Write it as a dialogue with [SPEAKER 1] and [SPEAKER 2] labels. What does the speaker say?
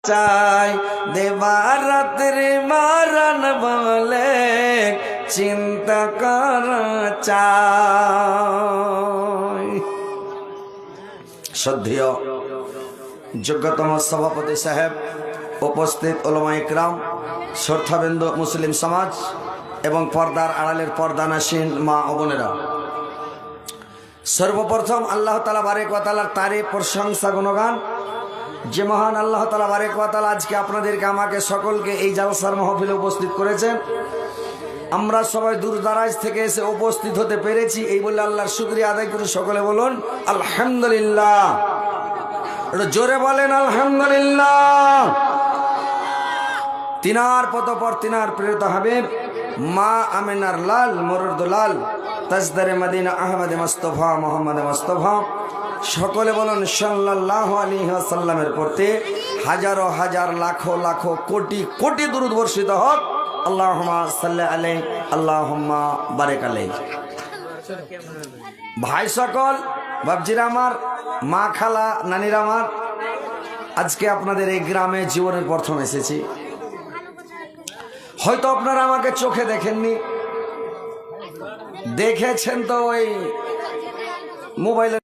[SPEAKER 1] চাই দেবারাত্রি মারান বলে চিন্তা করা চাই। শ্রদ্ধেয় যোগ্যতম সভাপতি সাহেব, উপস্থিত উলামা ইকরাম, শ্রদ্ধাবিন্দু মুসলিম সমাজ এবং পর্দার আড়ালের পর্দানাসীন মা ও বোনেরা, সর্বপ্রথম আল্লাহ তাআলা বারেক ওয়া তাআলার তারিফ, প্রশংসা, গুণগান যে মহান আল্লাহ তাআলা বারেক ওয়া তাআলা আজকে আপনাদেরকে আমাকে সকলকে এই জালসার মাহফিলে উপস্থিত করেছেন। আমরা সবাই দূর দারাজ থেকে এসে উপস্থিত হতে পেরেছি, এই বলে আল্লাহর শুকরিয়া আদায় করে সকলে বলুন আলহামদুলিল্লাহ। একটু জোরে বলেন আলহামদুলিল্লাহ। তিনার পতপর তিনার প্রেরিত হাবিব মা আমিনার লাল মুরদুলাল তাজদারে মদিনা আহমদ মুস্তাফা মোহাম্মদ মুস্তাফা, সকলে বলুন সাল্লাল্লাহু আলাইহি ওয়াসাল্লামের প্রতি হাজারো হাজার লাখো লাখো কোটি কোটি দুরূদ বর্ষিত হোক। আল্লাহুম্মা সাল্লি আলাইহি আল্লাহুম্মা বারিক আলাইহি। ভাই সকল, বাপজিরা আমার, মা খালা, নানিরা আমার, আজকে আপনাদের এই গ্রামে জীবনের প্রথম এসেছি। হয়তো আপনারা আমাকে চোখে দেখেননি, দেখেছেন তো ওই মোবাইলে।